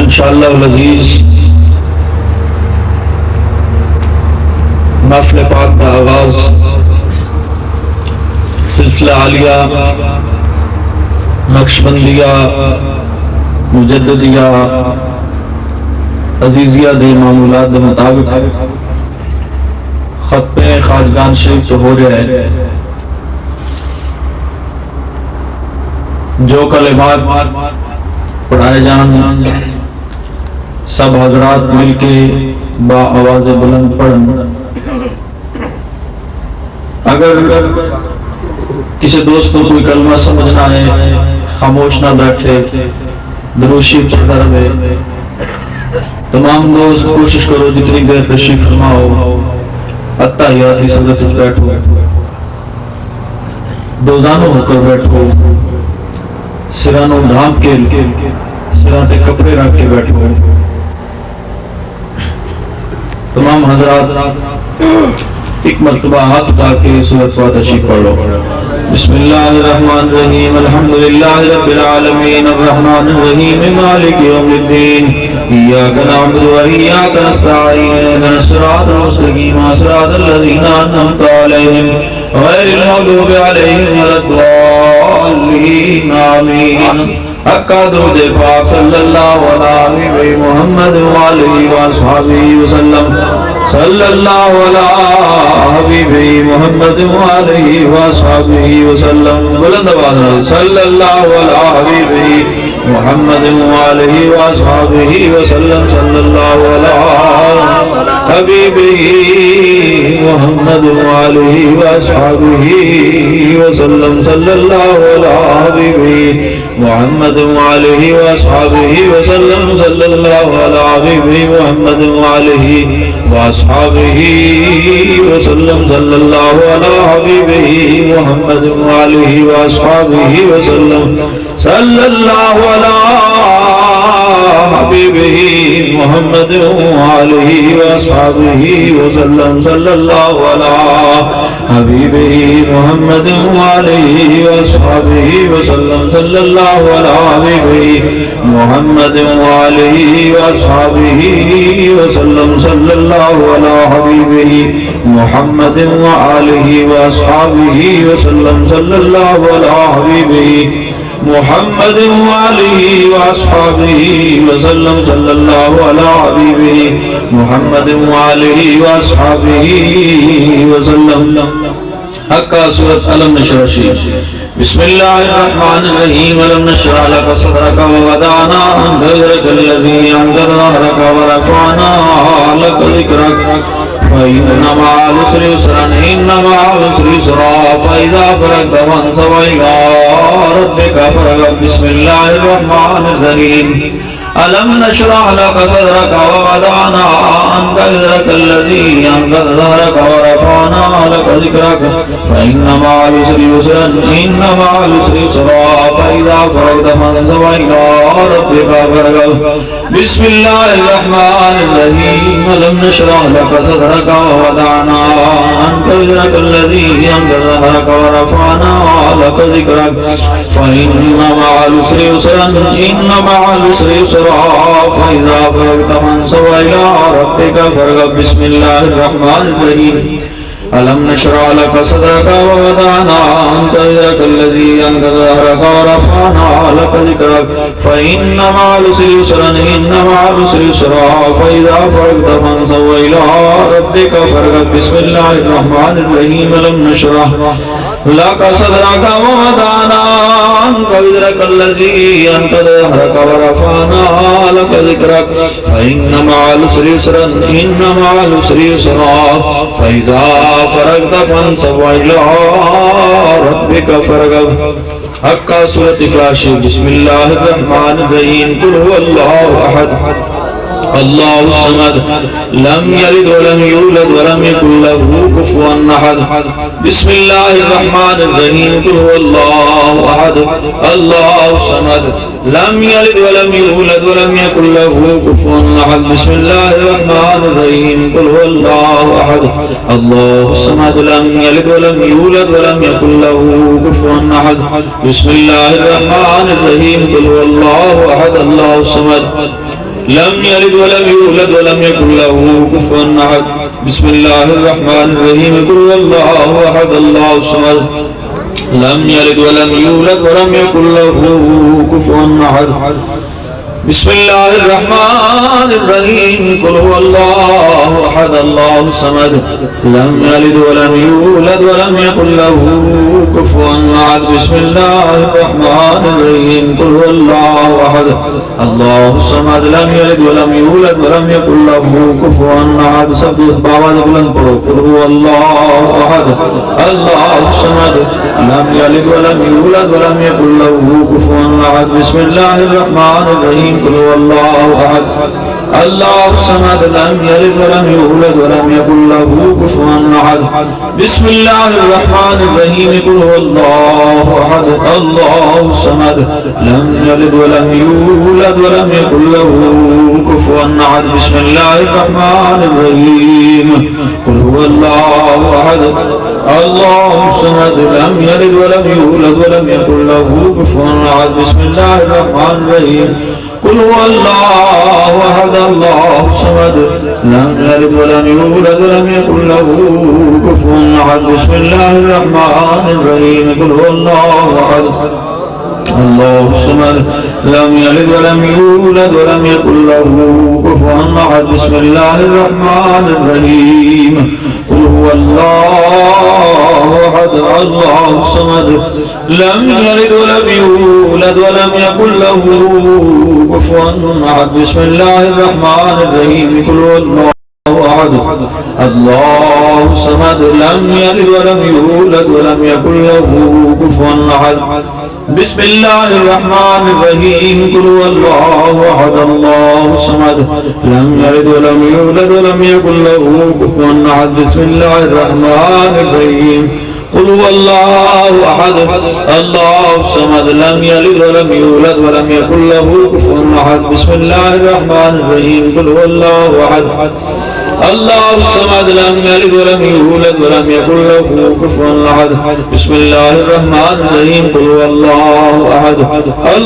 انشاءاللہ العزیز محفل پاک کا آغاز سلسلہ عالیہ نقشبندیہ مجددیہ عزیزیہ دے معمولات دے مطابق ختم خواجگان شریف تو ہو جائے. جو کلمات پڑھائے جان سب حضرات مل کے با آواز بلند پڑھیں. اگر کسی دوست کو کوئی کلمہ سمجھنا ہے خاموش نہ بیٹھے دروشی پڑھتا رہے. تمام دوست کوشش کرو جتنی دیر تشریف فرما ہو اتحیات کی صدر سے بیٹھو, دوزانوں ہو کر بیٹھو, سرانوں ڈھانپ کے سران سے کپڑے رکھ کے بیٹھو. تمام حضرات ایک مرتبہ ہاتھ اٹھا کے سورۃ فاتحہ تشریف پڑھ لو. بسم اللہ الرحمن الرحیم الحمدللہ رب العالمین الرحمن الرحیم مالک یوم الدین ایاک نعبد و ایاک نستعین اهدنا الصراط المستقیم صراط الذین انعمت علیہم غیر المغضوب علیہم ولا الضالین آمین. حقا درود پاک صلی اللہ علیہ محمد وآلہ وصحبہ وسلم صلی اللہ علیہ محمد وآلہ وصحبہ وسلم. بلند آواز صلی اللہ علیہ محمد وآلہ وصحبہ وسلم صلی اللہ علیہ حبیبہ محمد وآلہ وصحبہ وسلم صلی اللہ علیہ محمد وآلہ وصحبہ وسلم صلی اللہ علیہ محمد وآلہ وصحبہ وسلم صلی اللہ علیہ محمد وآلہ وصحبہ وسلم صلی اللہ علیہ محمد وآلہ وصحبہ وسلم صلی اللہ علیہ محمد وآلہ وصحبہ وسلم صلی اللہ علیہ محمد وآلہ وصحبہ وسلم صلی اللہ علیہ محمد وآلہ وصحبہ وسلم صلی اللہ علیہ محمد وآلہ وصحبہ وسلم صلی اللہ علیہ محمد وآلہ وصحبہ وسلم. حقا سورۃ علم نشرح شریف. بسم اللہ الرحمن الرحیم علم نشرح لک صدرک ووضعنا عنک وزرک الذی انقض ظہرک ورفعنا لک ذکرک فإن مع العسر يسرا إن مع العسر يسرا فإذا فرغت فانصب إلى ربك فارغب. بسم الله الرحمن الرحيم ألم نشرح لك صدرك ووضعنا عنك وزرك الذي أنقض ظهرك ورفعنا لك ذكرك فإن مع العسر يسرا إن مع العسر يسرا فإذا فرغت فانصب إلى ربك فارغب. بسم الله الرحمن الرحيم ألم نشرح لك صدرك ووضعنا عنك وزرك الذي أنقض ظهرك ورفعنا لك ذكرك فإن مع العسر يسرا إن مع العسر يسرا فإذا فرغت فانصب إلى ربك فارغب. بسم الله الرحمن الرحيم ألم نشرح لك صدرك ووضعنا عنك وزرك الذي أنقض ظهرك ورفعنا لك ذكرك فإن مع العسر يسرا إن مع العسر يسرا فإذا فرغت فانصب إلى ربك فارغب. بسم الله الرحمن الرحيم ألم نشرح لك صدرك ووضعنا عنك وزرك الذي أنقض ظهرك ورفعنا لك ذكرك فإن مع العسر يسرا إن مع العسر يسرا فإذا فرغت فانصب إلى ربك فارغب. حقا سورۃ اخلاص. بسم اللہ الرحمن الرحیم قل هو اللہ احد اللہ الصمد لم یلد ولم یولد ولم یکن له کفوا احد. بسم اللہ الرحمن الرحیم قل هو اللہ احد اللہ الصمد لم یلد ولم یولد ولم یکن له کفوا احد. بسم اللہ الرحمن الرحیم قل هو اللہ احد اللہ الصمد لم یلد ولم یولد ولم یکن له کفوا احد. بسم اللہ الرحمن الرحیم قل هو اللہ احد اللہ الصمد لم يلد ولم يولد ولم يكن له كفوا أحد بسم الله الرحمن الرحيم قل هو الله أحد الله الصمد لم يلد ولم يولد ولم يكن له كفوا أحد بسم الله الرحمن الرحيم قل هو الله أحد الله الصمد لم يلد ولم يولد ولم يكن له كفوا أحد بسم الله الرحمن الرحيم قل هو الله أحد الله الصمد لم يلد ولم يولد ولم يكن له كفوا أحد سب باواز بلند پڑھو قل هو الله أحد الله الصمد لم يلد ولم يولد ولم يكن له كفوا أحد بسم الله الرحمن الرحيم قل هو الله أحد الله الصمد لم يلد ولم يولد ولم يكن له كفوا أحد بسم الله الرحمن الرحيم قل هو الله أحد الله الصمد لم يلد ولم يولد ولم يكن له كفوا أحد بسم الله الرحمن الرحيم قل هو الله أحد الله الصمد لم يلد ولم يولد ولم يكن له كفوا أحد بسم الله الرحمن الرحيم قل هو الله أحد الله الصمد لم يلد ولم يولد ولم يكن له كفوا أحد بسم الله الرحمن الرحيم قل هو الله أحد الله الصمد لم يلد ولم يولد ولم يكن له كفوا أحد بسم الله الرحمن الرحيم قل هو الله أحد الله الصمد لم يلد ولم يولد ولم يكن له كفوا أحد بسم الله الرحمن الرحيم قل هو الله أحد الله الصمد لم يلد ولم يولد ولم يكن له كفوا أحد بسم الله الرحمن الرحيم قل هو الله أحد الله الصمد لم يلد ولم يولد ولم يكن له كفوا أحد بسم الله الرحمن الرحيم قل هو الله أحد الله الصمد لم يلد ولم يولد ولم يكن له كفوا أحد بسم الله الرحمن الرحيم قل هو الله أحد الله الصمد لم يلد ولم يولد ولم يكن له كفوا أحد بسم الله الرحمن الرحيم قل هو الله أحد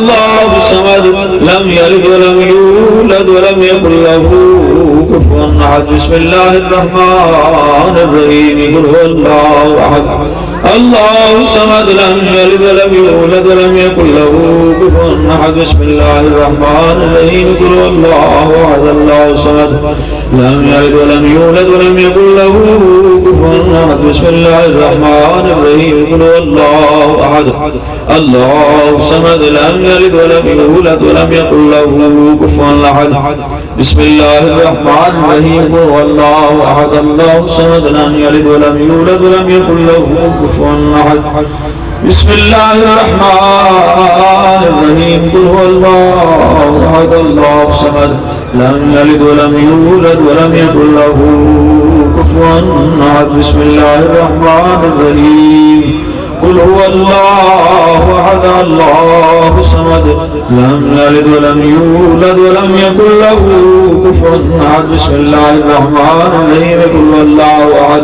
الله الصمد لم يلد ولم يولد ولم يكن له كفوا أحد بسم الله الرحمن الرحيم قل هو الله أحد الله الصمد لم يلد ولم يولد ولم يكن له كفوا أحد بسم الله الرحمن الرحيم قل هو الله أحد الله الصمد لم يلد ولم يولد ولم يكن له كفوا أحد بسم الله الرحمن الرحيم قل هو الله أحد الله الصمد لم يلد ولم يولد ولم يكن له كفوا أحد بسم الله الرحمن الرحيم قل هو الله أحد الله الصمد لم يلد ولم يولد ولم يكن له كفوا أحد بسم الله الرحمن الرحيم قل هو الله أحد الله الصمد لم يلد ولم يولد ولم يكن له كفوا أحد بسم الله الرحمن الرحيم قل هو الله أحد الله الصمد لم يلد ولم يولد ولم يكن له كفوا أحد بسم الله الرحمن الرحيم قل هو الله أحد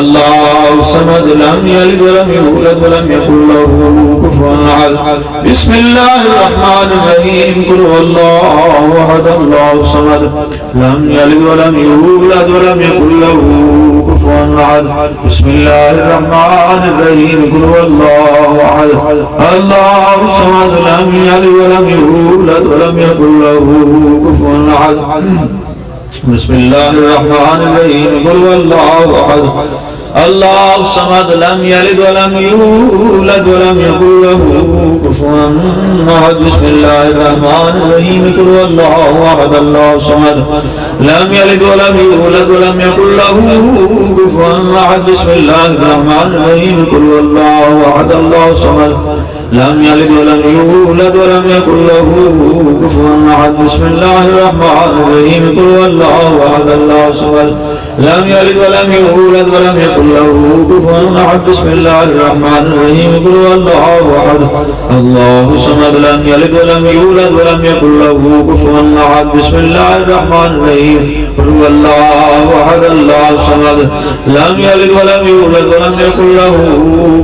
الله الصمد لم يلد ولم يولد ولم يكن له كفوا أحد بسم الله الرحمن الرحيم قل هو الله أحد الله الصمد لم يلد ولم يولد ولم يكن له كفوا أحد بسم الله الرحمن الرحيم قل هو الله أحد الله الصمد لم يلد ولم يولد ولم يكن له كفوا أحد بسم الله الرحمن الرحيم قل هو الله أحد الله الصمد لم يلد ولم يولد ولم يكن له كفوا أحد بسم الله الرحمن الرحيم قل هو الله أحد الله الصمد لم يلد ولم يولد ولم يكن له كفوا أحد بسم الله الرحمن الرحيم قل هو الله أحد الله الصمد لم يلد ولم يولد ولم يكن له كفوا أحد بسم الله الرحمن الرحيم قل هو الله أحد الله الصمد لم يلد ولم يولد ولم يكن له كفوا أحد بسم الله الرحمن الرحيم قل هو الله أحد الله الصمد لم يلد ولم يولد ولم يكن له كفوا أحد بسم الله الرحمن الرحيم قل هو الله أحد الله الصمد لم يلد ولم يولد ولم يكن له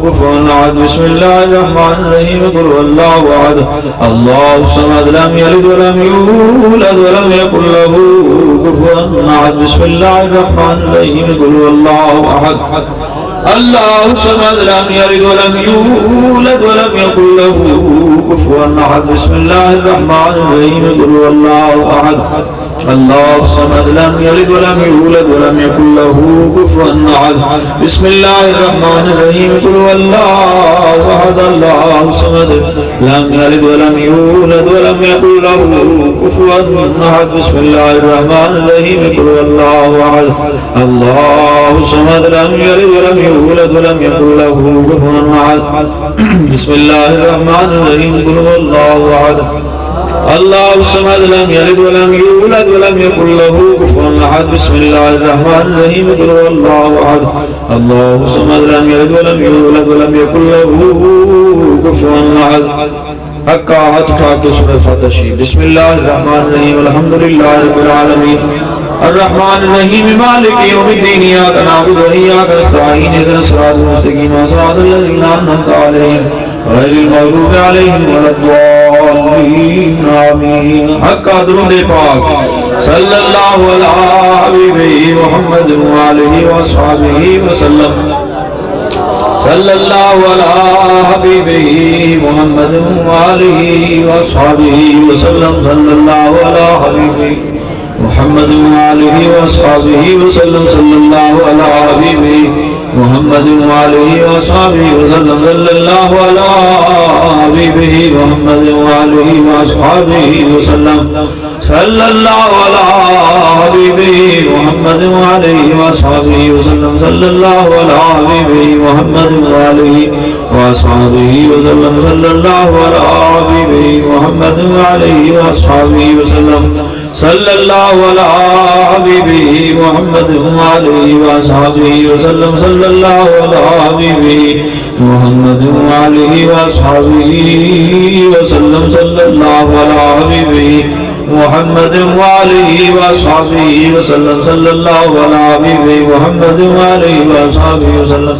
كفوا أحد بسم الله الرحمن الرحيم الرحيم قل هو الله أحد الله الصمد لم يلد ولم يولد ولم يكن له كفوا أحد بسم الله الرحمن الرحيم قل هو الله أحد الله الصمد لم يلد ولم يولد ولم يكن له كفوا أحد بسم الله الرحمن الرحيم قل هو الله أحد الله الصمد لم يلد ولم يولد ولم يكن له كفوا أحد بسم الله الرحمن الرحيم قل هو الله أحد الله الصمد لم يلد ولم يولد ولم يكن له كفوا أحد بسم الله الرحمن الرحيم قل هو الله أحد الله الصمد لم يلد ولم يولد ولم يكن له كفوا أحد بسم الله الرحمن الرحيم قل هو الله أحد الله الصمد لم يلد ولم يولد ولم يكن له كفوا أحد بسم الله الرحمن الرحيم قل هو الله أحد الله الصمد لم يلد ولم يولد ولم يكن له كفوا أحد حقا ہاتھ اٹھا کے سورہ فاتحہ شریف بسم اللہ الرحمن الرحیم الحمد للہ رب العالمین الرحمن الرحیم مالک یوم الدین ایاک نعبد و ایاک نستعین اهدنا الصراط المستقیم صراط الذین انعمت علیہم غیر المغضوب علیہم ولا الضالین آمین حقا درود پاک صلی اللہ علیہ حبیبہ محمد وآلہ وصحبہ وسلم صلی اللہ علیہ حبیبہ محمد وآلہ وصحبہ وسلم صلی اللہ علیہ حبیبہ محمد وآلہ وصحبہ وسلم صلی اللہ علیہ حبیبہ محمد وآلہ وصحبہ وسلم صلی اللہ علیہ حبیبہ محمد وآلہ وصحبہ وسلم صلی اللہ علیہ حبیبہ محمد وآلہ وصحبہ وسلم صلی اللہ علیہ حبیبہ محمد وآلہ وصحبہ وسلم صلی اللہ علیہ حبیبہ محمد وآلہ وصحبہ وسلم صلی اللہ علیہ حبیبہ محمد وآلہ وصحبہ وسلم صلی اللہ علیہ حبیبہ محمد وآلہ وصحبہ وسلم صلی اللہ علیہ حبیبہ محمد وآلہ وصحبہ وسلم صلی اللہ علیہ حبیبہ محمد وآلہ وصحبہ وسلم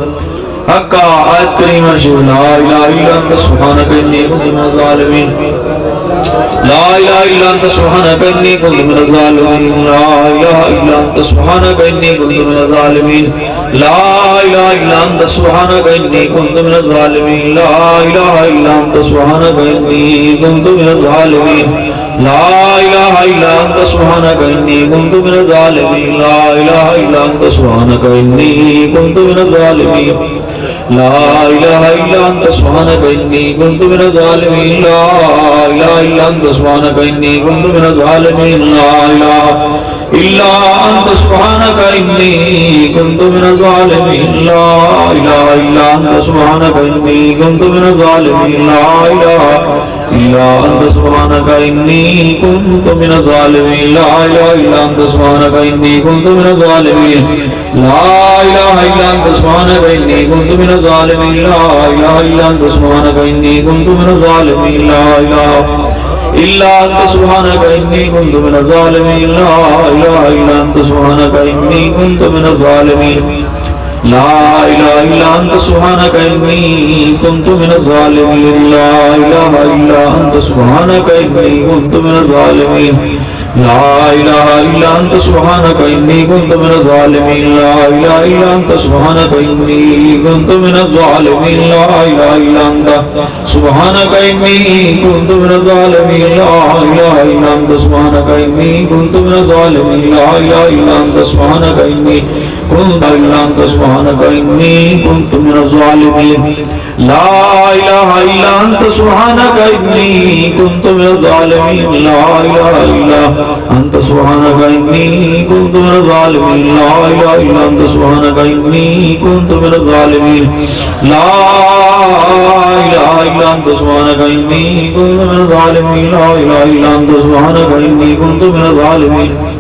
حقا آیت کریمہ شیو لا الہ الا انت سبحانک انی کنت من الظالمین لا الہ الا انت سبحانک انی کنت من الظالمین لا الہ الا انت سبحانک انی کنت من الظالمین لا الہ الا انت سبحانک انی کنت من الظالمین لا الہ الا انت سبحانک انی کنت من الظالمین لا الہ الا انت سبحانک انی کنت من الظالمین لا الہ الا انت سبحانک انی کنت من الظالمین لا الہ الا انت سبحانک انی کنت من الظالمین لا الہ الا انت سبحانک انی کنت من الظالمین لا الہ الا انت سبحانک انی کنت من الظالمین لا الہ الا انت سبحانک انی کنت من الظالمین لا الہ الا انت سبحانک انی کنت من الظالمین لا الہ الا انت سبحانک انی کنت من الظالمین لا الہ الا انت سبحانک انی کنت من الظالمین لا الہ الا انت سبحانک انی کنت من الظالمین لا الہ الا انت سبحانک انی کنت من الظالمین لا الہ الا انت سبحانک انی کنت من الظالمین لا الہ الا انت سبحانک انی کنت من الظالمین لا الہ الا انت سبحانک انی کنت من الظالمین لا الہ الا انت سبحانک انی کنت من الظالمین لا الہ الا انت سبحانک انی کنت من الظالمین لا الہ الا انت سبحانک انی کنت من الظالمین لا الہ الا انت سبحانک انی کنت من الظالمین لا الہ الا انت سبحانک انی کنت الا انت سبحانک انی کنت من الظالمین لا الہ الا انت سبحانک انی کنت من الظالمین لا الہ الا انت سبحانک انی کنت من الظالمین لا الہ الا انت سبحانک انی کنت من الظالمین لا الہ الا انت سبحانک انی کنت من الظالمین لا الہ الا انت سبحانک انی کنت من الظالمین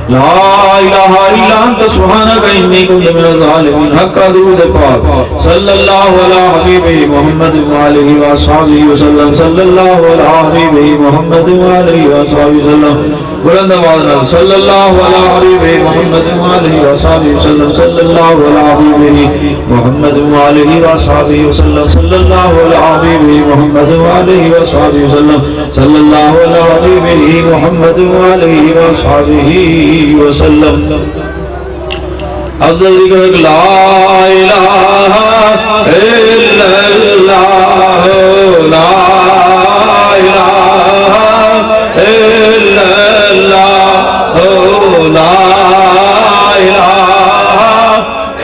لا الہ الا انت سبحانک انی کنت من الظالمین حقا درود پاک صلی اللہ علیہ حبیبہ محمد وآلہ وصحبہ وسلم صلی اللہ علیہ حبیبہ محمد وآلہ وصحبہ وسلم بلند آواز صلی اللہ علیہ حبیب محمد وآلہ وصحبہ وسلم صلی اللہ علیہ حبیب محمد وآلہ وصحبہ وسلم صلی اللہ علیہ حبیب محمد وآلہ وصحبہ وسلم صلی اللہ علیہ حبیب محمد وآلہ وصحبہ وسلم. افضل ذکر لا الہ الا اللہ لا الہ الا اللہ لا الہ الا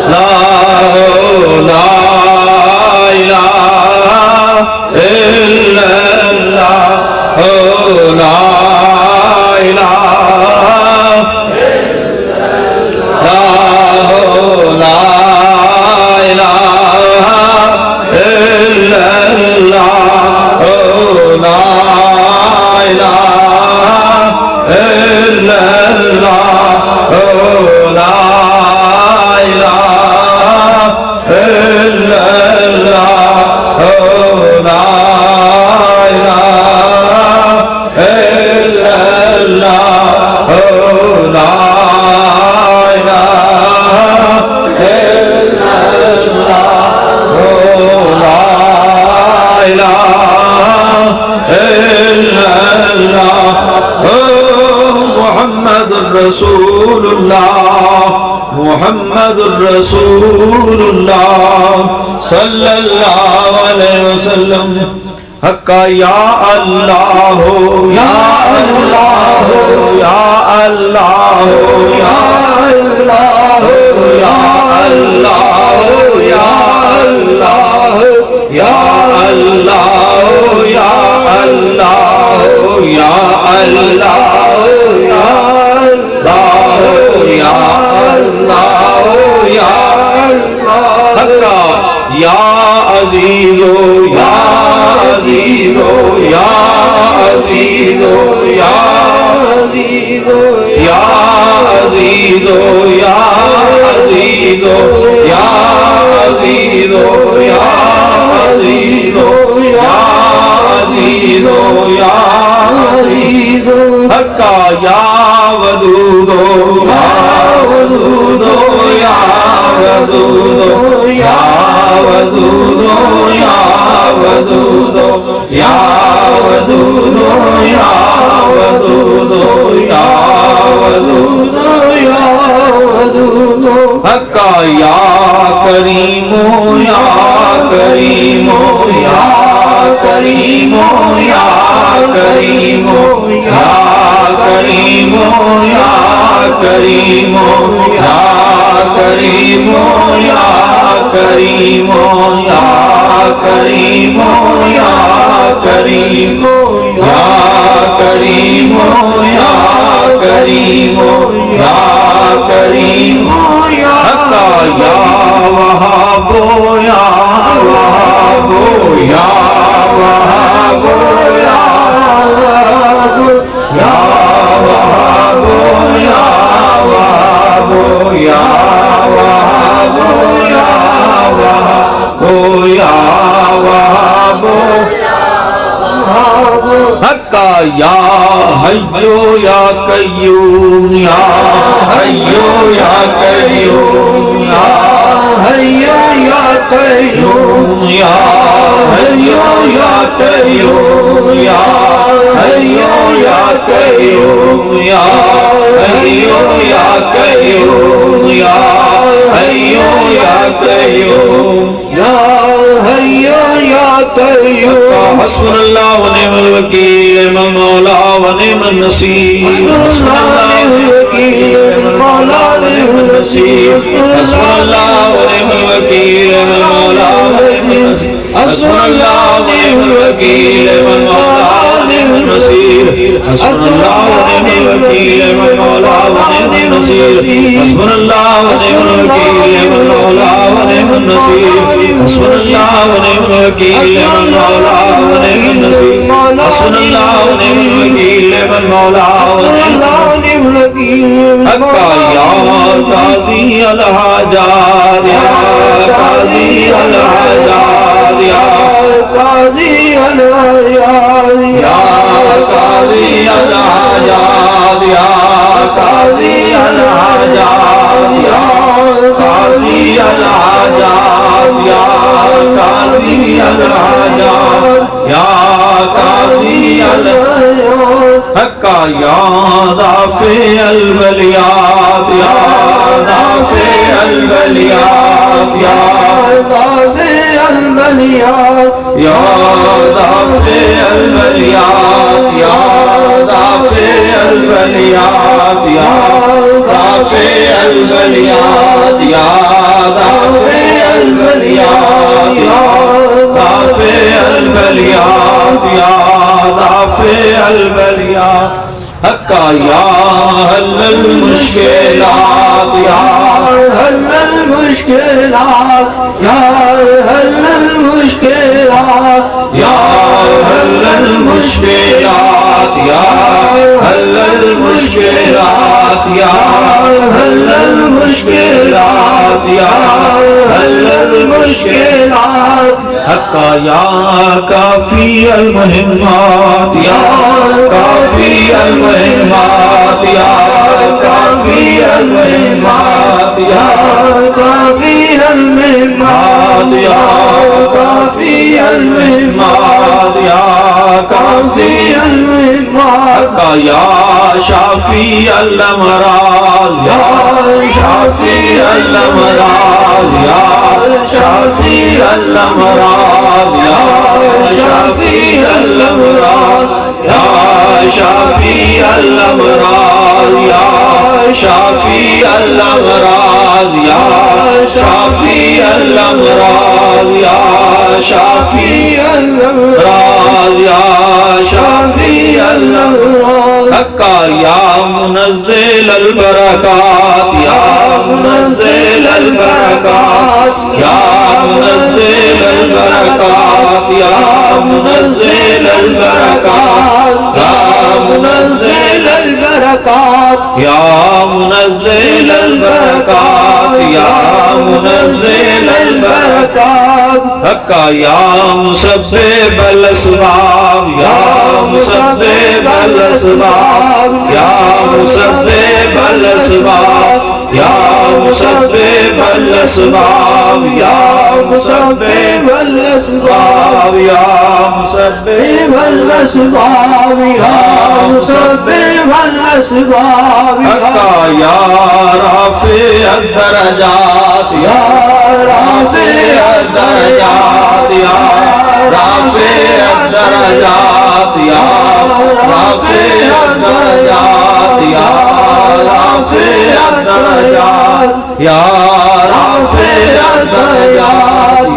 اللہ لا الہ الا اللہ لا الہ رسول اللہ محمد رسول اللہ صلی اللہ علیہ وسلم. حقا یا اللہ یا اللہ یا اللہ یا اللہ یا اللہ یا اللہ یا اللہ یا اللہ یا اللہ یا اللہ یا اللہ یا عزیزو یا عزیزو یا عزیزو یا عزیزو یا عزیزو یا عزیزو یا عزیزو یا عزیزو یا عزیزو یا عزیزو حقا یا ودودو یا ودودو یا ودودو یا ودودو یا ودودو یا ودودو یا ودودو یا ودودو یا ودودو حقا یا کریمو یا کریمو یا کریمو یا کریمو یا کریمو یا کریمو یا کریمو یا کریمو یا کریمو یا کریمو یا کریمو یا کریمو یا کریمو یا حقا یا وہابو یا وہابو یا وہابو یا وہابو یا وہابو یا وہابو یا وہابو یا وہابو یا وہابو حقا یا حیو یا قیوم یا حیو یا قیوم یا حیو یا قیوم یا حیو یا قیوم یا حیو یا قیوم یا حیو یا قیوم یا حیو یا قیوم یا حیو یا قیوم حسبنا اللہ ونعم الوکیل نعم المولا ونعم النصیر حسبنا اللہ ونعم الوکیل نعم المولا ونعم النصیر حسبنا اللہ ونعم الوکیل نعم المولا ونعم النصیر حسبنا اللہ ونعم الوکیل نعم المولا ونعم النصیر حسبنا اللہ ونعم الوکیل نعم المولا ونعم النصیر حسبنا اللہ ونعم الوکیل نعم المولا ونعم النصیر حسبنا اللہ ونعم الوکیل نعم المولا ونعم النصیر حسبنا اللہ ونعم الوکیل نعم المولا ونعم النصیر حقا یا قاضی الحاجات یا قاضی الحاجات یا قاضی الحاجات یا قاضی الحاجات الحاجات يا قاضي الحق يا دافع البليات يا دافع البليات يا دافع البليات يا دافع البليات يا دافع البليات يا دافع البليات يا دافع البليات يا دافع البليات يا دافع البليات حقا يا حل المشكلات يا حل المشكلات يا حل المشكلات يا حل المشكلات يا حل المشكلات يا حل المشكلات يا حل المشكلات حقا يا كافي المهمات يا كافي المهمات يا كافي المهمات يا كافي المهمات يا كافي المهمات يا كافي المهمات يا شافي الأمراض يا شافي الأمراض يا شافي الأمراض يا شافي الأمراض يا شافي الأمراض يا شافي الأمراض يا شافي الأمراض يا شافي الأمراض يا شافي الأمراض حقا يا منزل البركات يا منزل البركات يا منزل البركات يا منزل البركات يا منزل البركات يا منزل البركات يا منزل البركات حقا يا مسبب الأسباب يا مسبب الأسباب يا مسبب الأسباب يا مسبب الأسباب يا مسبب الأسباب يا مسبب الأسباب يا مسبب الأسباب حقا يا رافع الدرجات يا رافع الدرجات يا رافع الدرجات يا رافع الدرجات يا رافع الدرجات يا رافع الدرجات يا رافع الدرجات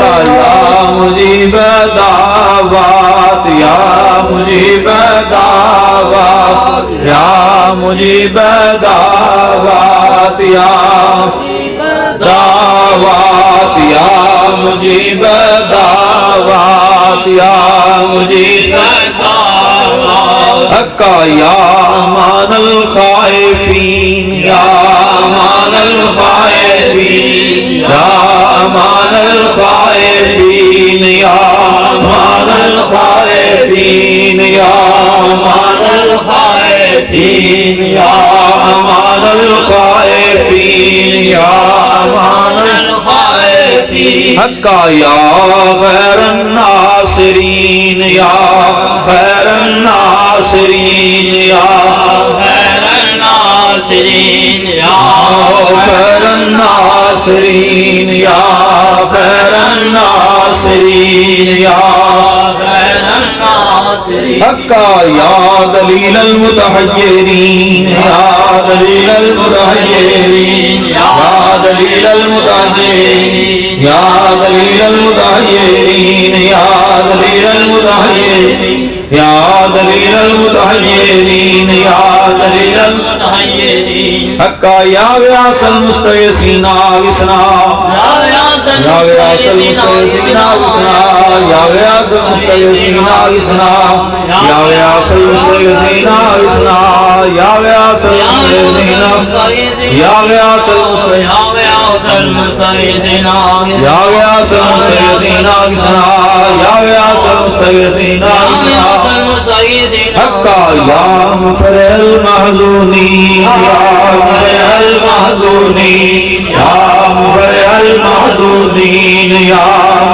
يا مجيب دعوات يا مجيب دعوات يا مجيب دعوات يا دعوات يا مجيب دعوات يا مجيب دعوات حقا يا امان الخائفين يا امان الخائفين يا امان الخائفين يا امان الخائفين يا امان الخائفين يا امان الخائفين يا امان الخائفين حقا يا خير الناصرين يا خير الناصرين يا خير الناصرين يا خير الناصرين يا خير الناصرين يا خير الناصرين حقا يا دليل المتحيرين يا دليل المتحيرين يا دليل المتحيرين يا دليل المتحيرين يا دليل المتحيرين يا دليل المتحيرين يا دليل المتحيرين حقا يا غياث المستغيثين اغثنا يا غياث المستغيثين اغثنا يا غياث المستغيثين اغثنا يا غياث المستغيثين اغثنا يا غياث المستغيثين يا غياث المستغيثين يا غياث المستغيثين اغثنا يا غياث المستغيثين اغثنا حقا يا مفرح المحزونين يا مفرح المحزونين يا مفرح المحزونين المحزونين يا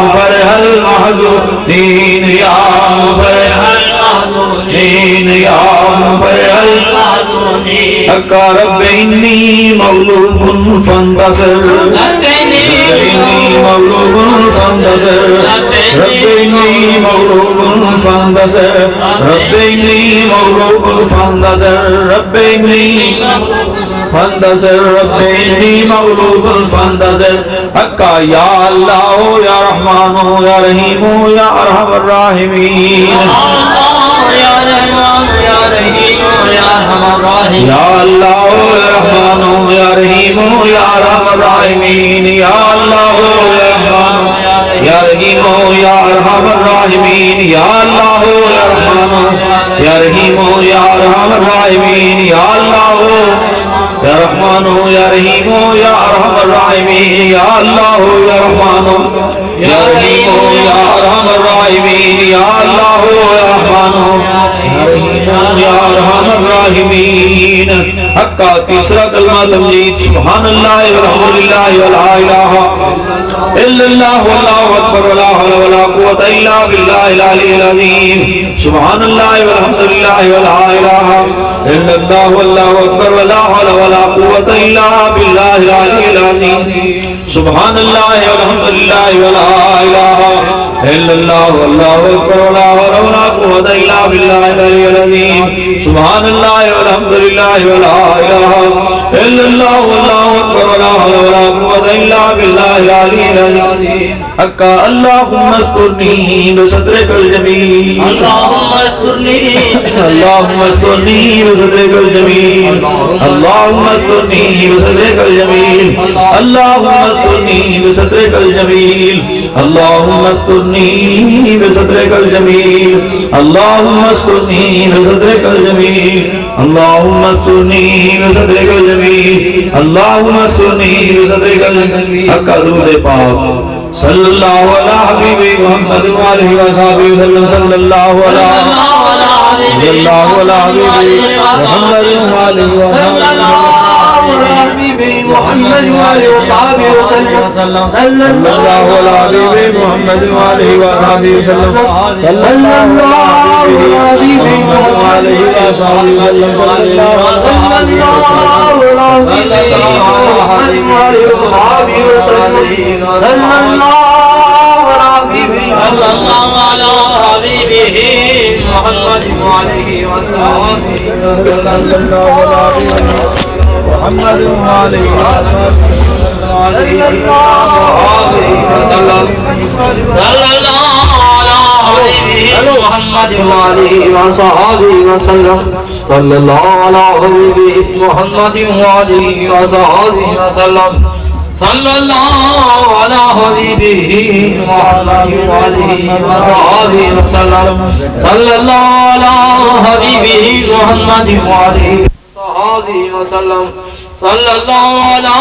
مفرح المحزونين يا مفرح المحزونين يا مفرح المحزونين حق رب إني مغلوب فانتصر رب إني مغلوب فانتصر رب إني مغلوب فانتصر رب إني مغلوب فانتصر رب إني فانتصر رب إني مغلوب فانتصر حق يا الله يا رحمن يا رحيم يا أرحم الراحمين يا رحمن يا رحيم يا أرحم الراحمين يا الله يا رحمن يا رحيم يا أرحم الراحمين يا الله يا رحمن يا رحيم يا أرحم الراحمين يا الله يا رحمن يا رحيم يا أرحم الراحمين يا الله يا رحمن يا رحيم يا أرحم الراحمين يا الله يا رحمن يا رحيم يا أرحم الراحمين يا الله يا رحمن يا رحيم يا أرحم الراحمين حق تیسرا کلمہ تمجید سبحان اللہ والحمد للہ ولا الہ الا اللہ واللہ اکبر ولا حول ولا قوة الا باللہ العلی العظیم سبحان اللہ والحمد للہ ولا الہ الا اللہ واللہ اکبر ولا حول ولا قوة الا باللہ العلی العظیم سبحان اللہ والحمد للہ ولا الہ الا اللہ واللہ اکبر ولا حول ولا قوة الا باللہ العلی العظیم سبحان اللہ والحمد للہ ولا الہ الا اللہ واللہ اکبر ولا حول ولا قوة الا باللہ العلی العظیم حق اللہم استرنی بصدرک الجمیل اللهم استرني اللہم استرنی بصدرک الجمیل اللہم استرنی بصدرک الجمیل اللہم استرنی بصدرک الجمیل اللہم استرني بصدرك الجميل اللهم استرني بصدرك الجميل اللهم استرني بصدرك الجميل اللهم استرني بصدرك الجميل حق درود پاک صلی اللہ علی حبیب محمد وآلہ وصحبہ وسلم صلی اللہ علی حبیب محمد وآلہ محمد وآله وصحبه وسلم صلى الله على حبيب محمد وآله وصحبه وسلم صلى الله على حبيب محمد وآله وصحبه وسلم صلى الله على حبيب محمد وآله وصحبه وسلم صلى الله على حبيبه محمد وآله وصحبه محمد وآله محمد وآله وصحبه وسلم صلى الله على حبيبه محمد وآله وصحبه وسلم صلى الله على حبيبه محمد وآله وصحبه وسلم صلى الله على حبيبه محمد وآله وصحبه وسلم صلى الله على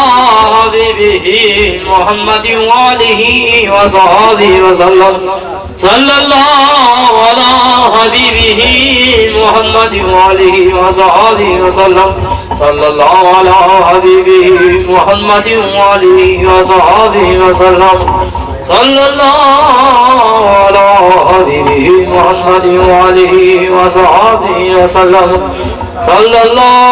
حبيبه محمد وآله وصحبه وسلم صلى الله على حبيبه محمد وآله وصحبه وسلم صلى الله على حبيبه محمد وآله وصحبه وسلم صلى الله على حبيبه محمد وآله وصحبه وسلم صلى الله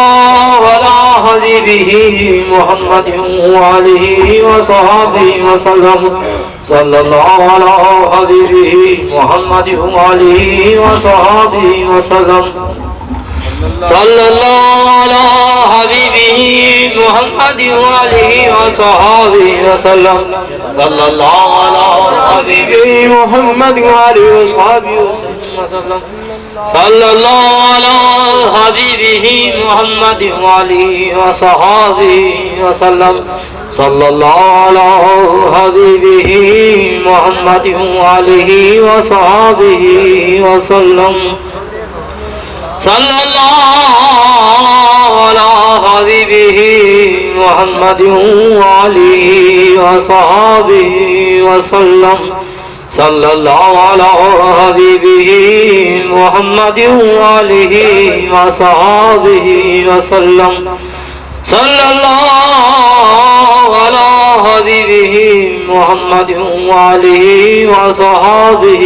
على حبيبه محمد وآله وصحبه وسلم صلى الله على حبيبه محمد وآله وصحبه وسلم صلى الله على حبيبه محمد وآله وصحبه وسلم صلى الله على حبيبه محمد وآله وصحبه وسلم صلى الله على حبيبه محمد وآله وصحبه وسلم صلى الله على حبيبه محمد وآله وصحبه وسلم صلى الله على حبيبه محمد وآله وصحبه وسلم صلى الله على حبيبه محمد وآله وصحبه وسلم صلى الله على حبيبه محمد وآلہ وصحابہ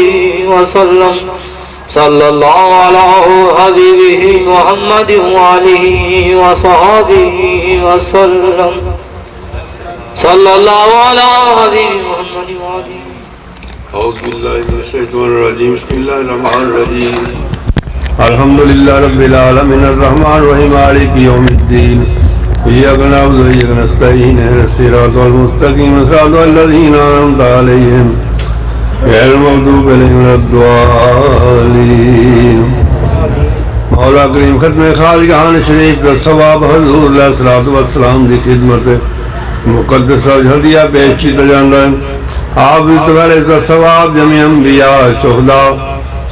وسلم صلی اللہ علی حبیبہ محمد وآلہ وصحابہ وسلم صلی اللہ علی حبیبہ محمد وآلہ. اعوذ باللہ من الشیطان الرجیم. بسم اللہ الرحمن الرحیم. الحمدللہ رب العالمین الرحمن الرحیم مالک یوم الدین ایاک نعبد و ایاک نستعین اهدنا الصراط المستقیم صراط الذین انعمت علیہم غیر المغضوب علیہم ولا الضالین. مولا کریم ختم خالقان شریف کا ثواب حضور علیہ الصلوۃ والسلام کی خدمت مقدس ہدیہ پیش کیا جاتا ہے. آپ اس ثواب جميع انبیاء شہداء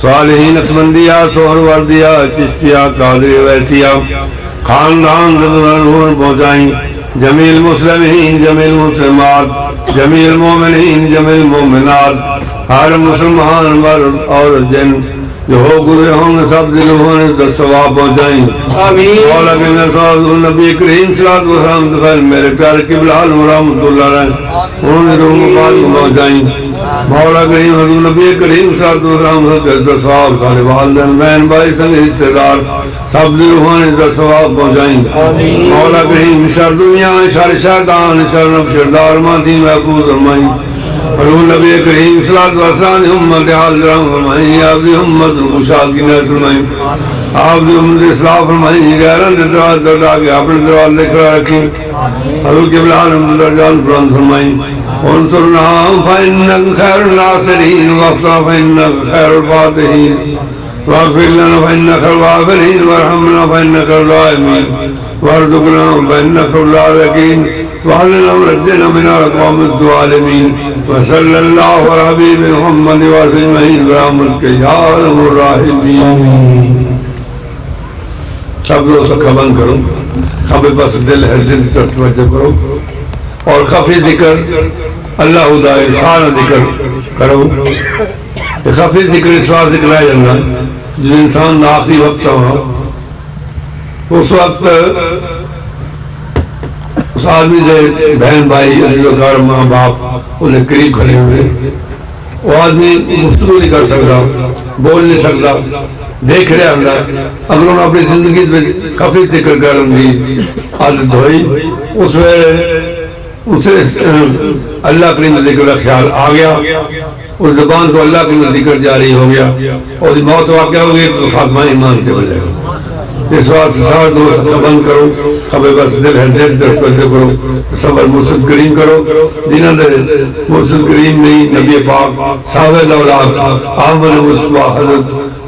صالحین اقمندیہ سہروردیہ چشتیہ قادری ویسیہ خاندان ضرور پہنچائیں. جمیل مسلمین جمیل مسلمات جمیل مومنین جمیل مومنات ہر مسلمان مرد اور جن جو ہو گزرے ہوں گے سب دلوں نے تو ثواب پہنچائیں. مولا کے نبی کریم صلی اللہ علیہ وسلم میرے پیارے قبلہ عالم رحمۃ اللہ علیہ انہوں نے روح مبارک پہنچائیں. مولا کریم حضور نبی کریم صلی اللہ علیہ وسلم کا ثواب سارے والدین بہن بھائی سنگ رشتے دار سب دلوں نے تو ثواب پہنچائیں. مولا کریم شر دنیا شر شیطان شر نفس شردار ماتی محفوظ فرمائیں. حضور نبی کریم صلی اللہ علیہ وسلم امت حاضرہ فرمائیں. آپ دی امت خوشحال کی نعمت فرمائیں. آپ دی امت اصلاح فرمائیں. غیران دراز دردا کے اپنے دروازے لے کر رکھیں. حضور قبلہ عالم درجات بلند فرمائیں. انصرنا فإنك خير الناصرين واغفر فإنك خير الفاتحين واغفر لنا فإنك الغافرين وارحمنا فإنك الراحمين وارزقنا فإنك الرازقين واهدنا ونجنا من القوم الظالمين وصلى الله على حبيب محمد وعلى اجمعين برحمتك يا ارحم الراحمين. سب لوگ سکھا بند کرو. خبر پاس دل ہے دل طرف توجہ کرو اور خفی ذکر اللہ خدا سارا ذکر کرو. خفی ذکر اس وقت ذکر جانا جو انسان آخری وقت ہو اس وقت اس آدمی سے بہن بھائی عزیزوکار ماں باپ انہیں قریب کھڑے ہوئے. وہ آدمی گفتگو نہیں کر سکتا بول نہیں سکتا دیکھ رہے اندر. اگر انہوں نے اپنی زندگی میں خفی ذکر کرنے کی عادت ہوئی اس ویلے اسے اللہ کریم ذکر کا خیال آ گیا. اس زبان کو اللہ کریم ذکر جاری ہو گیا اور موت واقع ہو گئی تو خاتمہ ایمان کے بجائے گا. اس واسطے سارا دوست بند کرو. خبر بس دل ہے دل در توجہ کرو. صبر مرشد کریم کرو جنہوں نے مرشد کریم نہیں نبی پاک صاحب الاولاد احمد مصطفیٰ حضرت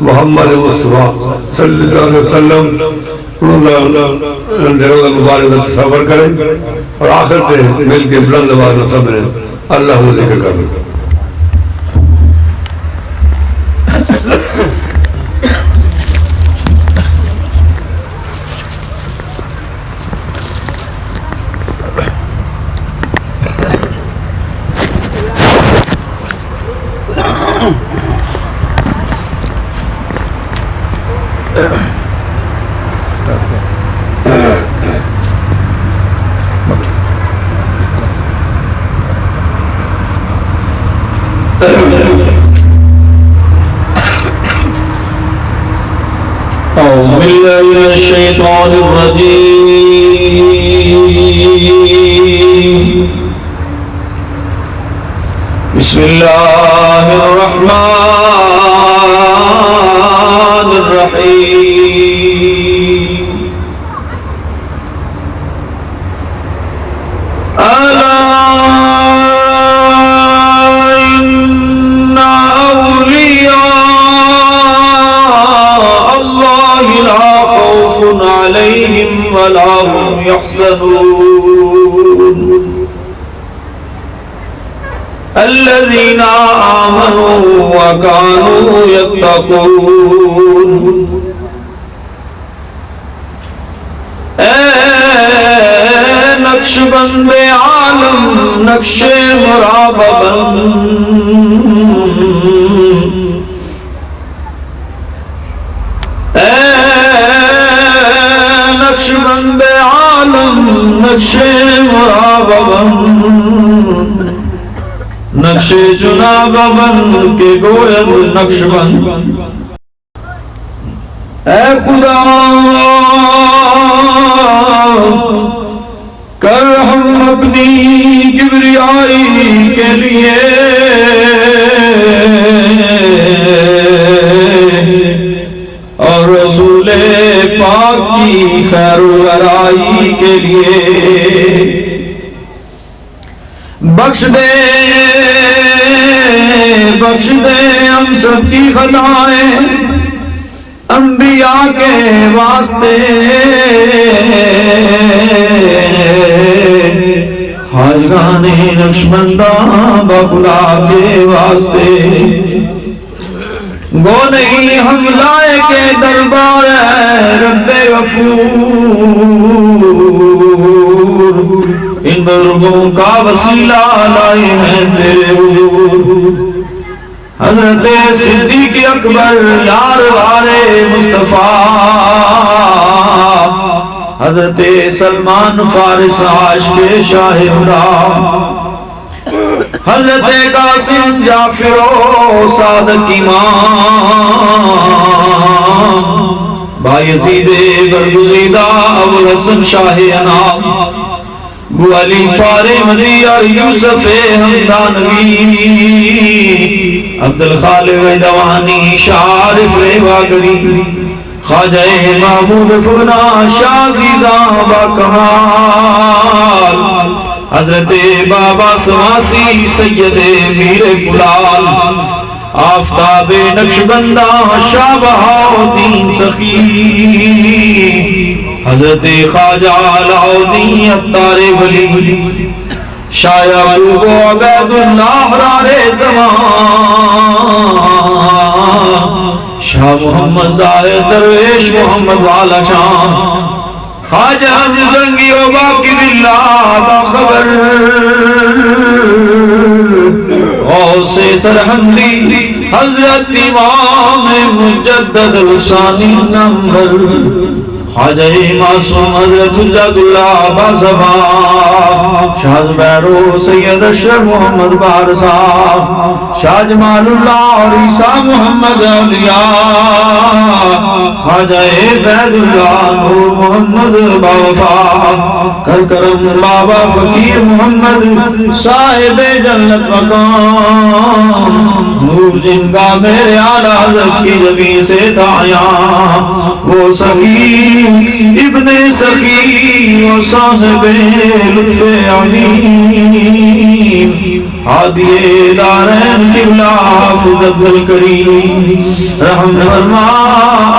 محمد مصطفیٰ صلی اللہ علیہ وسلم مبارک صبر کریں اور آخر سے مل کے بلند آواز میں صبر اللہ کو ذکر کریں. أعوذ بالله من الشيطان الرجيم. بسم الله الرحمن الرحيم. ألا إن أولياء الله لا خوف عليهم ولا هم يحزنون الذين آمنوا وكانوا يتقون. نقش بند عالم نقش مراببن نقش بند عالم نقش مراببن نقش جناب بند کے گوید نقش بند اے خدا کر ہم اپنی کبریائی کے لیے اور رسول پاک کی خیر ورائی کے لیے بخش دے ہم سب کی خطائیں انبیاء کے واسطے خواجگان نقشبندہ بخدا کے واسطے گو نہیں ہم لائے کے دربار رب غفور ان بزرگوں کا وسیلہ لائے ہیں تیرے حضور حضرت صدیق اکبر یار وارے مصطفیٰ حضرت سلمان فارس عاشق شاہ خدا حضرت قاسم جعفر و صادق امام بایزید برگزیدہ ابوالحسن شاہ انام بو علی فارمدی اور یوسف ہمدانوی عبدالخالق دوانی شارف ریواگری خواجہ محمود فنا شاہ زیزاں با کمال حضرت بابا سواسی سید میر بلال آفتاب نقشبندہ شاہ بہاؤدین سخی حضرت خواجہ علاؤدین عطار ولی شاہ یعقوب و عبید اللہ حرار زمان شاہ محمد زاہد درویش محمد والا شام خواجہ زنگی و باقی باللہ باخبر غوث سرحندی حضرت امام مجدد ثانی نمبر خواجہ معصوم حضرت حجت اللہ بازبا شاہ زبیرو سید اشرف محمد بارسا شاہ جمال اللہ اور عیسیٰ محمد اولیاء خواجہ فیض اللہ نور محمد باوفا کر کرم بابا فقیر محمد صاحب جنت مقام نور جن کا میرے اعلیٰ حضرت کی جبین سے تھا یہاں وہ سخی ابن سخی و صاحب لطف عمیم حادی دارین قبلہ حافظ عبدالکریم رحم فرما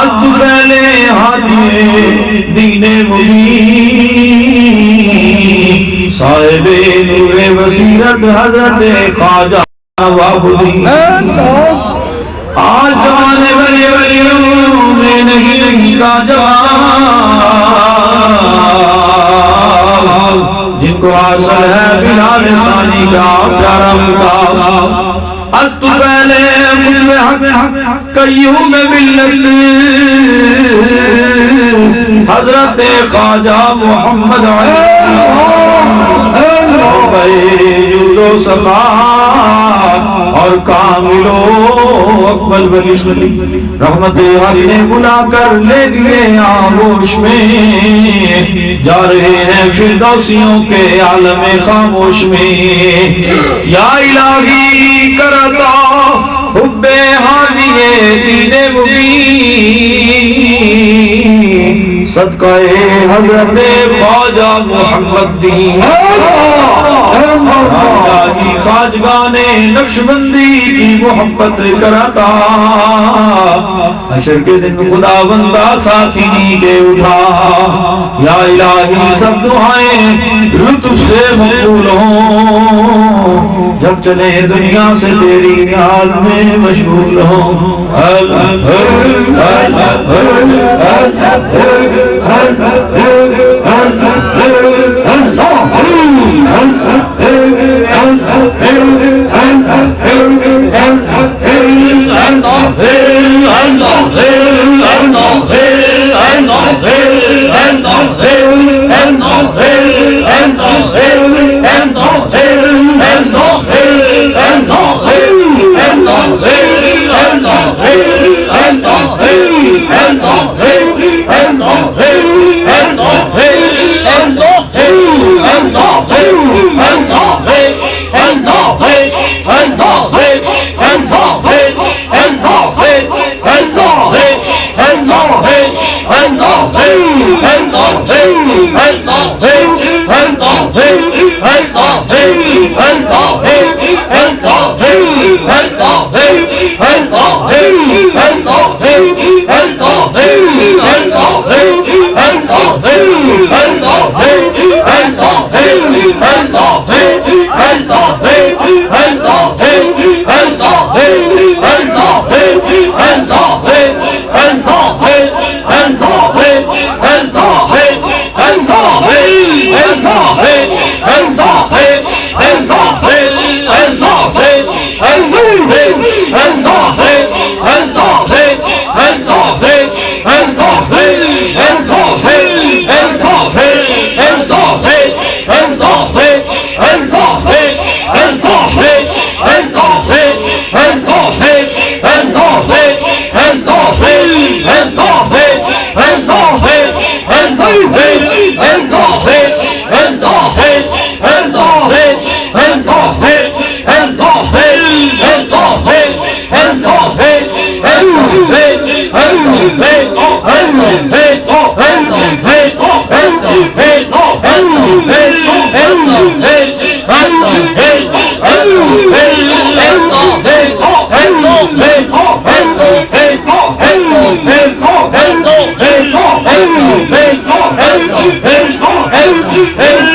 ازد فیلے حادی دین مبین صاحب نور بصیرت حضرت خواجہ وابدی آج زمانے بلی ولیوں میں نہیں کا جواب جن کو حاصل ہے بلال ثانی کا پیارا مقام از تو پہلے مجھ حق قیوم ملت حضرت خواجہ محمد جود و سخا اور کاملو اکمل ولی رحمت حق نے بلا کر لے گئے آغوش میں جا رہے ہیں فردوسیوں کے عالم خاموش میں یا الہی کرتا حب حالی دین مبین صدقہ حضرت خواجہ محمد دین خواجگان نقشبندی کی محبت کرتا حشر کے دن خدا بندہ ساتھی نیگے اٹھا یا الہی سب دعائیں لطف سے مقبول ہوں جب چلے دنیا سے تیری نیاز میں مشغول ہوں and Hey!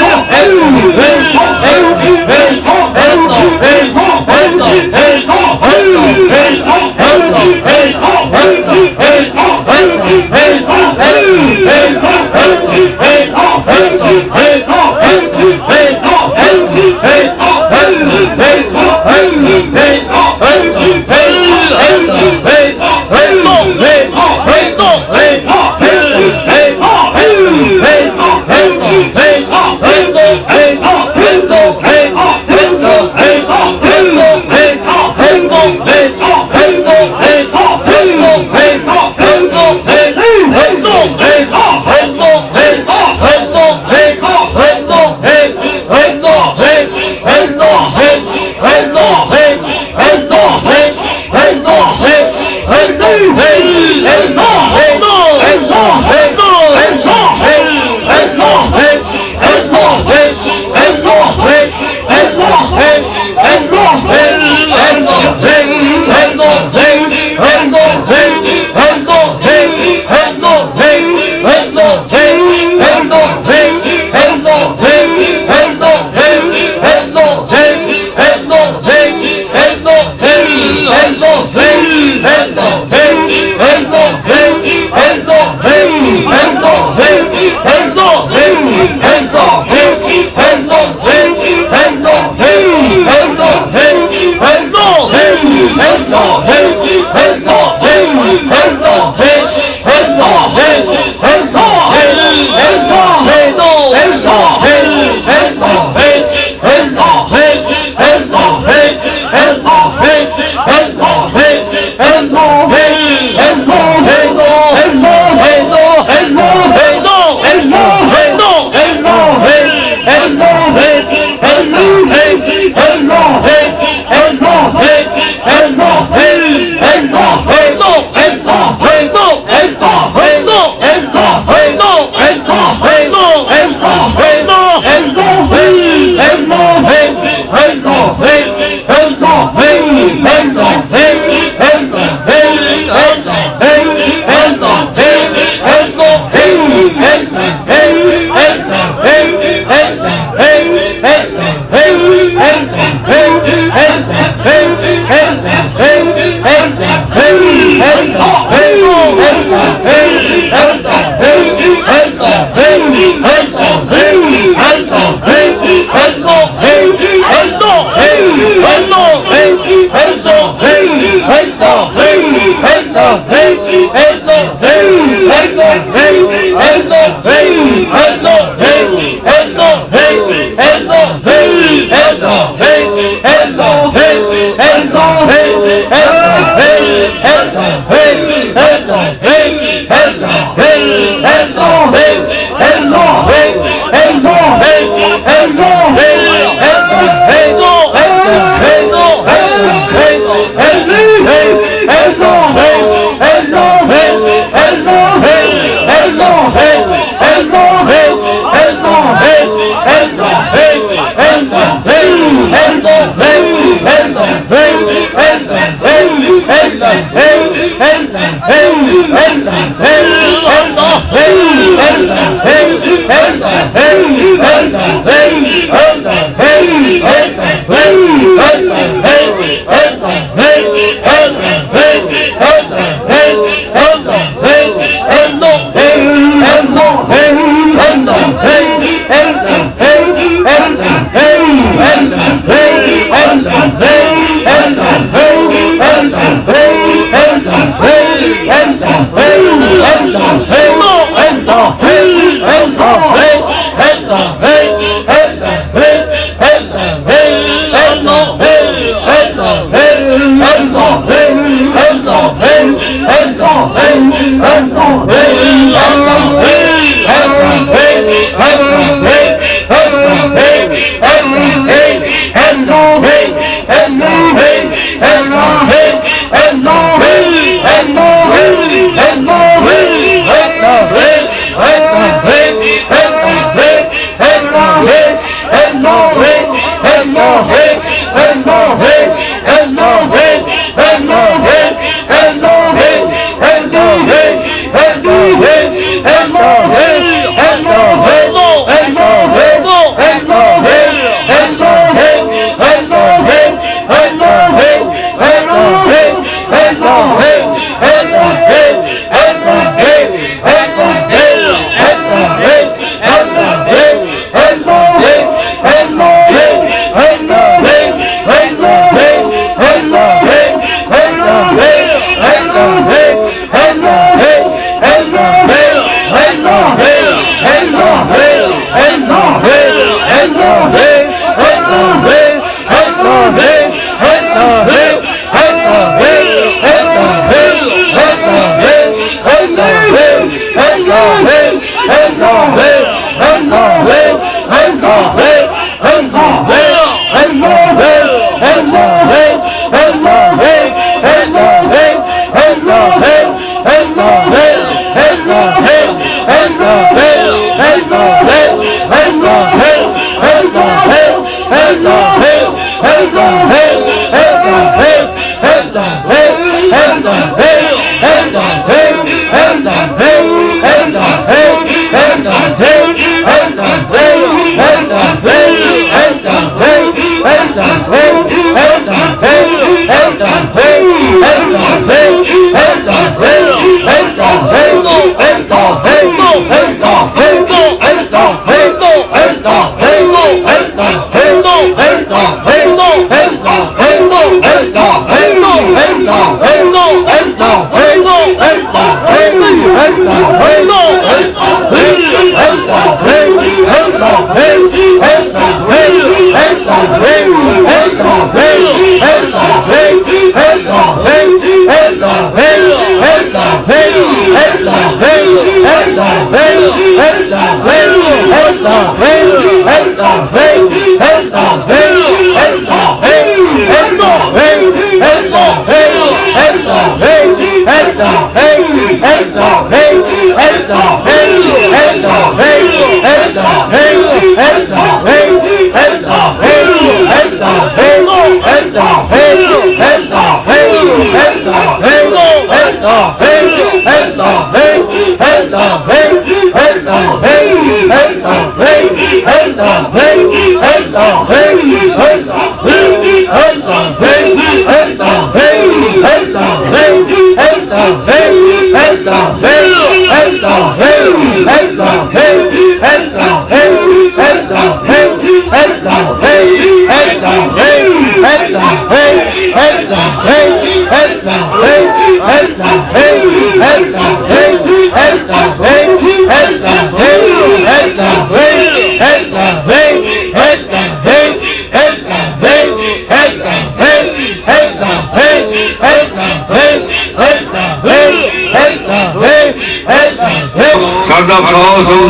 سب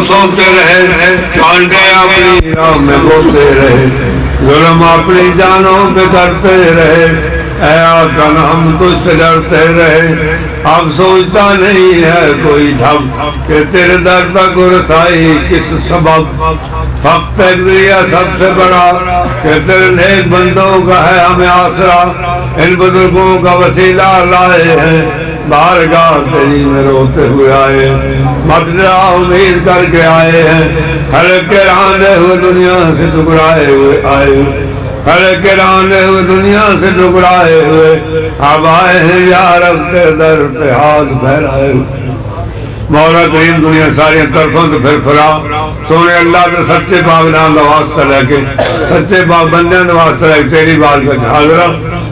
سوچتے رہے کانٹے اپنی راہ میں بوتے رہے ظلم اپنی جانوں پہ کرتے رہے اے آقا ہم تجھ سے ڈرتے رہے اب سوچتا نہیں ہے کوئی ڈھب کہ تیرے در تک رسائی کس سبب فقط ذریعہ سب سے بڑا کہ تیرے نیک بندوں کا ہے ہمیں آسرا ان بزرگوں کا وسیلہ لائے ہیں بارگاہ تیری میں روتے ہوئے آئے مدرہ امید کر کے آئے ہیں خلق کے رانے ہوئے دنیا سے ٹکرائے ہوئے آئے خلق کے رانے ہوئے دنیا سے ٹکرائے ہوئے اب آئے ہیں یا رب کے در پہ ہاتھ پھیلائے ہوئے مولا کریم دنیا ساری طرفوں سے پھر پھرا سونے اللہ کے سچے پاک نام کا واسطہ لے کے سچے پاک بندیاں کا واسطہ لے کے تیری بات کا حاضرہ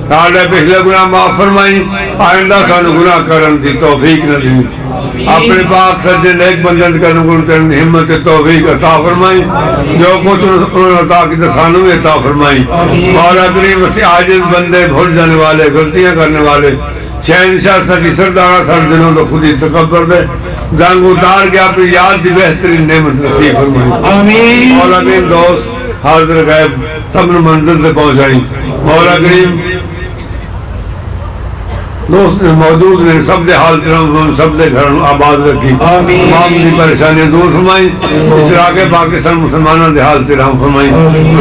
سارے پچھلے گناہ معاف فرمائی آئندہ سانو گناہ کرن دی توفیق نہ دی اپنے پاک سجے نیک بندیاں سے کرنے ہمت توفیق عطا فرمائی جو کچھ انہوں نے عطا کی تو سانو بھی عطا فرمائی مولا کریم عاجز بندے بھول جانے والے غلطیاں کرنے والے شہنشاہ سبھی سردارہ سر جنہوں تو خود ہی تکبر دے زنگ اتار کے اپنی یاد دی بہترین نعمت نصیب فرمائی آمین مولا کریم دوست حاضر غیب سب نے منزل سے پہنچائی مولا کریم دوست نے موجود نے سب دے حالت رہوں سب دے گھر آباد رکھی تمام دی پریشانیاں دور فرمائی اشراق پاکستان مسلمانوں دے حالت رہوں فرمائی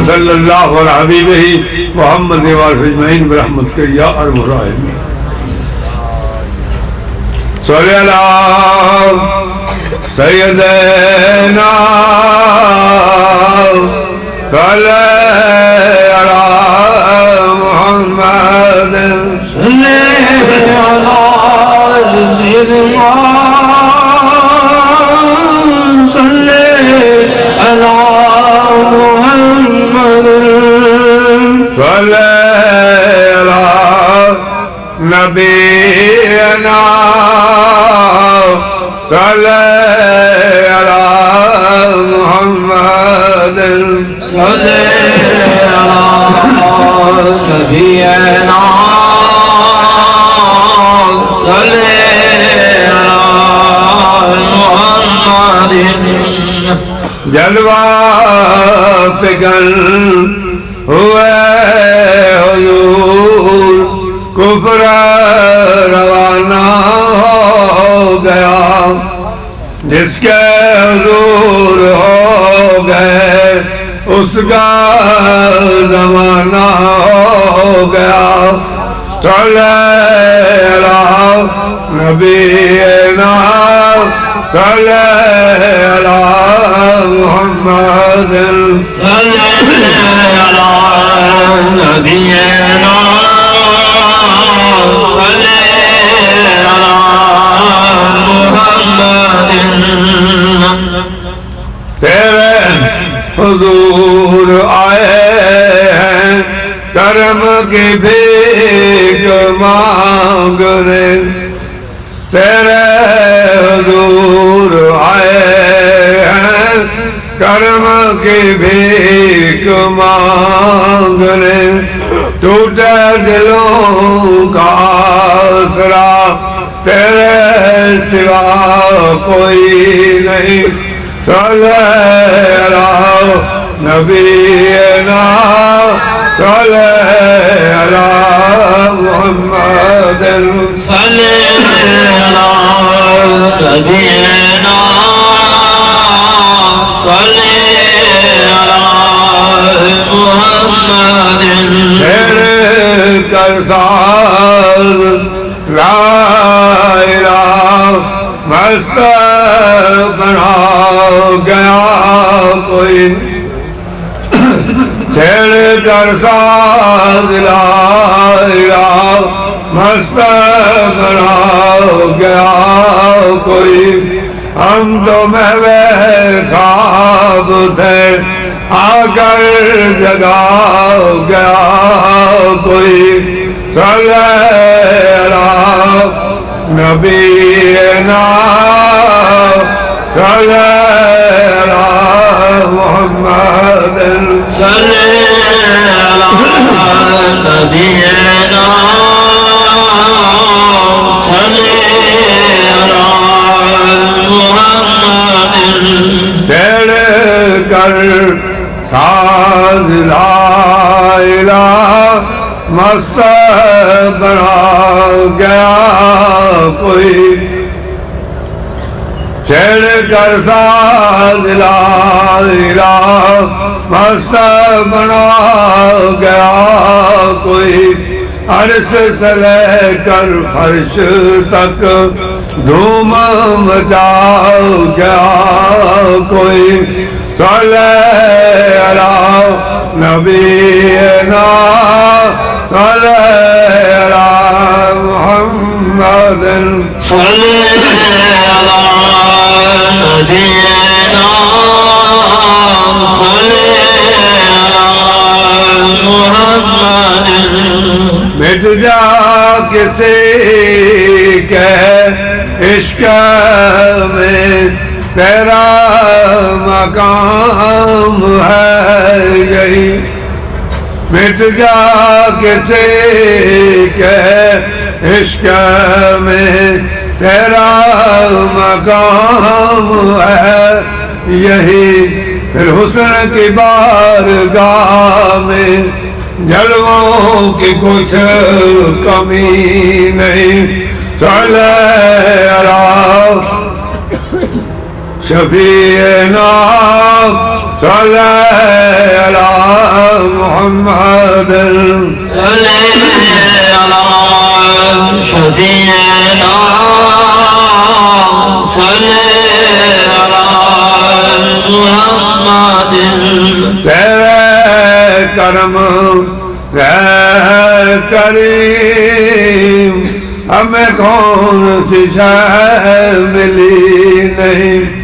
صلی اللہ علیہ حبیبہ محمد اجمعین برحمت کے یا ارحم الراحمین صلی اللہ سیدنا صلی اللہ محمد صلی اللہ سیدنا صلی اللہ محمد صلی اللہ نبینا صلی اللہ محمد صلی اللہ نبینا صلی اللہ محمد جلوہ فگن ہوئے حضور کفر روانہ ہو گیا جس کے حضور ہو گئے اس کا زمانہ ہو گیا صلی علی نبینا صلی علی محمد صلی علی نبینا صلی علی محمد تیرے حضور آئے ہیں کرم کی بھیک مانگ رہے تیرے حضور آئے ہیں کرم کی بھیک مانگ رہے ٹوٹے دلوں کا آسرا تیرے سوا کوئی نہیں صلی علی نبینا صلی علی محمد صلی علی نبینا صلی علی محمد تیرے کرساز لا الہ مست بنا گیا کوئی تیرے کرساز لا الہ مست بنا گیا کوئی ہم تو محو خواب تھے آ کر جگا گیا کوئی صلی علی نبینا صلی علی محمد صلی علی نبینا صلی علی محمد تیرے کر ساز لا الہ مست بنا گیا کوئی تیرے کر ساز لا الہ مست بنا گیا کوئی عرش سے لے کر فرش تک دھوم مچا گیا کوئی صلی علی نبینا صلی علی محمد صلی علی نبینا صلی علی محمد مٹ جا کسی کے عشق میں تیرا مقام ہے یہی مٹ جا کسی کے عشق میں تیرا مقام ہے یہی پھر حسن کی بارگاہ میں جلووں کی کچھ کمی نہیں صلی علی شفیعنا صلی علی محمد صلی علی شفیعنا صلی علی محمد تیرے کرم ہے کریم ہمیں کون سی شے ملی نہیں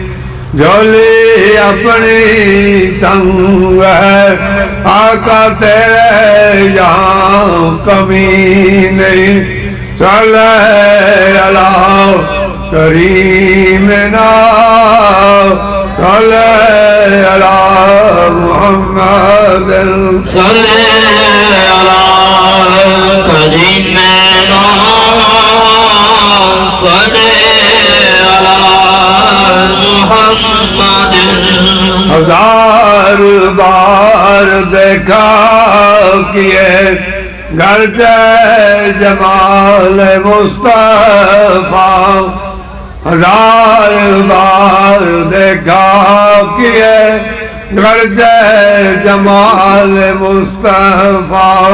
جھولی اپنی تنگ ہے آقا تیرے یہاں کمی نہیں صلی علی کریمنا صلی علی محمد صلی علی کریمنا صلی علی محمد ہزار بار دیکھا کیے گرچہ جمال مصطفیٰ ہزار بار دیکھا کیے گرچہ جمال مصطفیٰ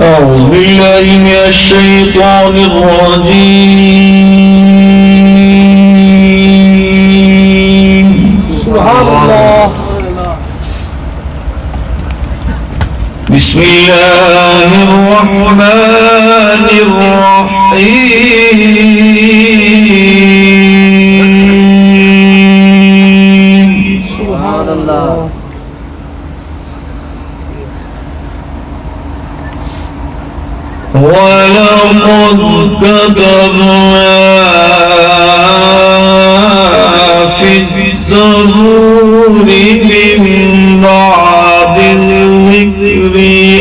أعوذ بالله من الشيطان الرجيم. سبحان الله. بسم الله الرحمن الرحيم. سبحان الله. ولقد كتبنا في الزبور من بعد الذكر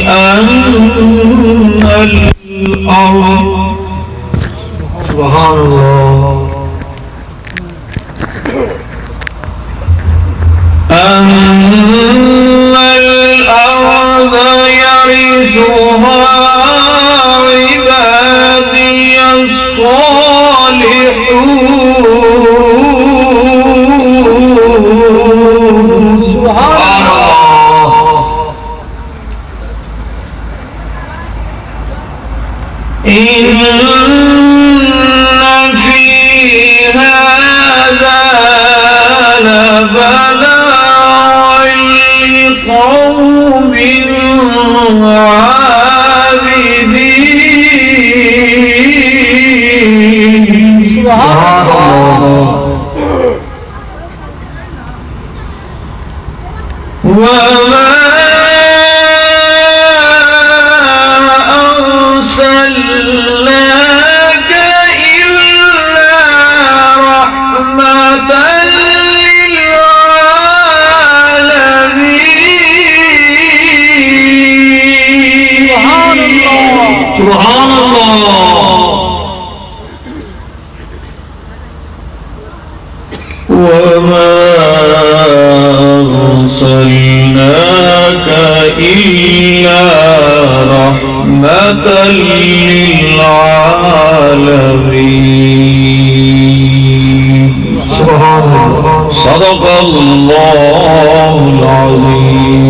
أن الأرض سبحان الله. أن الأرض يرثها عبادي الصالحون. سبحان الله. إن في هذا لبلاغا لقوم عابدين. سبحان الله. وما أرسلناك إلا رحمة للعالمين. سبحان الله. سبحان الله. وما أرسلناك إلا رحمة للعالمين. سبحان الله. صدق الله العظيم.